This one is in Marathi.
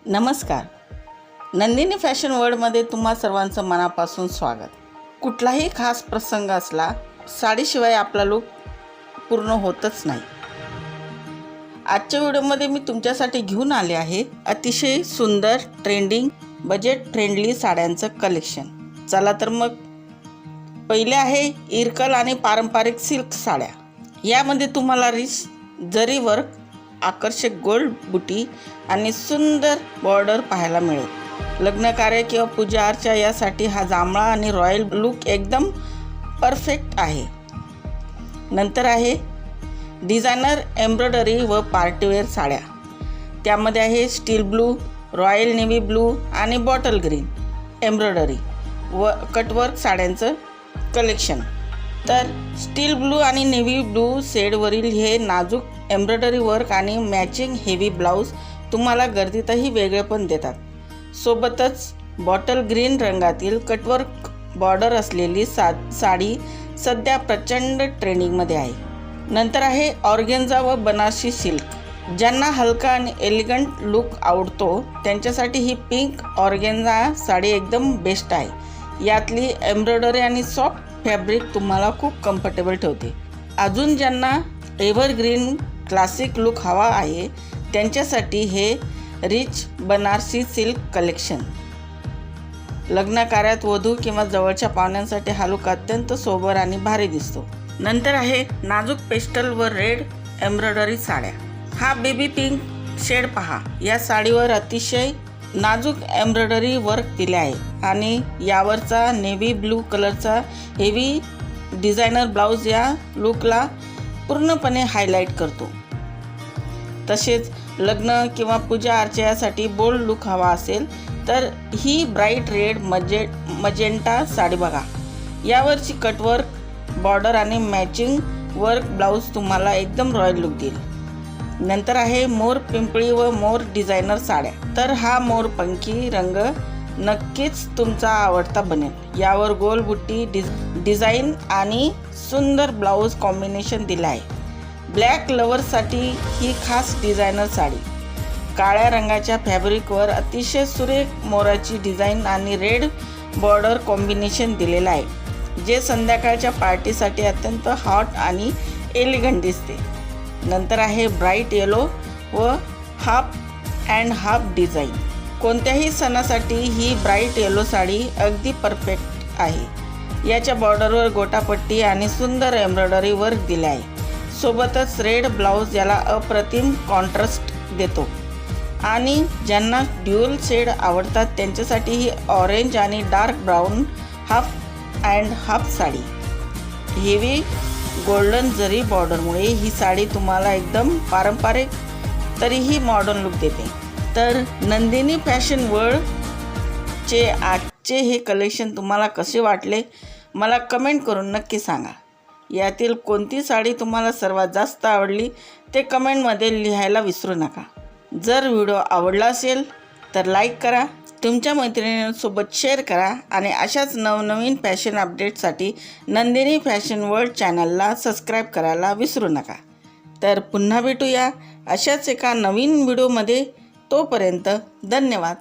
नमस्कार. नंदिनी फॅशन वर्ल्डमध्ये तुम्हा सर्वांचं मनापासून स्वागत. कुठलाही खास प्रसंग असला साडीशिवाय आपला लूक पूर्ण होतच नाही. आजच्या व्हिडिओमध्ये मी तुमच्यासाठी घेऊन आले आहे अतिशय सुंदर ट्रेंडिंग बजेट फ्रेंडली साड्यांचं कलेक्शन. चला तर मग पहिले आहे इरकल आणि पारंपरिक सिल्क साड्या. यामध्ये तुम्हाला रिच जरी वर्क, आकर्षक गोल्ड बुटी आणि सुंदर बॉर्डर पाहायला मिळेल. लग्न कार्य किंवा पूजा अर्चा यासाठी हा जांभळा आणि रॉयल लुक एकदम परफेक्ट आहे. नंतर आहे डिझायनर एम्ब्रॉयडरी व पार्टीवेअर साड्या. त्यामध्ये आहे steel blue, royal navy blue आणि बॉटल ग्रीन एम्ब्रॉयडरी व कटवर्क साड्यांचं कलेक्शन. तर स्टील ब्लू आणि नेव्ही ब्लू शेडवरील हे नाजूक एम्ब्रॉयडरी वर्क आणि मॅचिंग हेवी ब्लाऊज तुम्हाला गर्दीतही वेगळेपण देतात. सोबतच बॉटल ग्रीन रंगातील कटवर्क बॉर्डर असलेली साडी सध्या प्रचंड ट्रेंडिंगमध्ये आहे. नंतर आहे ऑर्गेन्झा व बनारसी सिल्क. ज्यांना हलका आणि एलिगंट लुक आवडतो त्यांच्यासाठी ही पिंक ऑर्गेन्झा साडी एकदम बेस्ट आहे. यातली एम्ब्रॉयडरी आणि सॉफ्ट फॅब्रिक तुम्हाला खूप कम्फर्टेबल ठेवते. अजून ज्यांना एव्हरग्रीन क्लासिक लुक हवा आहे त्यांच्यासाठी हे रिच बनारसी सिल्क कलेक्शन. लग्न कार्यात वधू किंवा जवळच्या पाहुण्यांसाठी हा लुक अत्यंत सोबर आणि भारी दिसतो. नंतर आहे नाजूक पेस्टल व रेड एम्ब्रॉयडरी साड्या. हा बेबी पिंक शेड पहा. या साडीवर अतिशय नाजूक एम्ब्रॉयडरी वर्क दिले आहे आणि यावरचा नेव्ही ब्लू कलरचा हेवी डिझायनर ब्लाऊज या लुकला पूर्णपणे हायलाईट करतो. तसेच लग्न किंवा पूजा अर्चेसाठी बोल्ड लुक हवा असेल तर ही ब्राईट रेड मजेंटा साडी बघा. यावरची कटवर्क बॉर्डर आणि मॅचिंग वर्क ब्लाऊज तुम्हाला एकदम रॉयल लुक देईल. नंतर आहे मोर पिंपळी व मोर डिझायनर साड्या. तर हा मोर पंखी रंग नक्कीच तुमचा आवडता बनेल. यावर गोल बुट्टी डिझाईन आणि सुंदर ब्लाऊज कॉम्बिनेशन दिलं आहे. ब्लॅक लवर्ससाठी ही खास डिझायनर साडी. काळ्या रंगाच्या फॅब्रिकवर अतिशय सुरेख मोराची डिझाईन आणि रेड बॉर्डर कॉम्बिनेशन दिलेलं आहे, जे संध्याकाळच्या पार्टीसाठी अत्यंत हॉट आणि एलिगंट दिसते. नंतर आहे ब्राईट येलो व हाफ अँड हाफ डिझाईन. कोणत्याही सणासाठी ही ब्राईट येलो साडी अगदी परफेक्ट आहे. याच्या बॉर्डरवर गोटापट्टी आणि सुंदर एम्ब्रॉयडरी वर्क दिले आहे. सोबतच रेड ब्लाऊज याला अप्रतिम कॉन्ट्रास्ट देतो. आणि ज्यांना ड्युअल शेड आवडतात त्यांच्यासाठी ही ऑरेंज आणि dark brown half and half sari. Heavy golden जरी बॉर्डरमुळे ही साडी तुम्हाला एकदम पारंपरिक तरीही मॉडर्न लुक देते. तर नंदिनी फॅशन वर्ल्डचे आजचे हे कलेक्शन तुम्हाला कसे वाटले मला कमेंट करून नक्की सांगा. यातील कोणती साडी तुम्हाला सर्वात जास्त आवडली ते कमेंटमध्ये लिहायला विसरू नका. जर व्हिडिओ आवडला असेल तर लाईक करा, तुमच्या मैत्रिणींसोबत शेअर करा आणि अशाच नवनवीन फॅशन अपडेटसाठी नंदिनी फॅशन वर्ल्ड चॅनलला सबस्क्राईब करायला विसरू नका. तर पुन्हा भेटूया अशाच एका नवीन व्हिडिओमध्ये. तोपर्यंत धन्यवाद.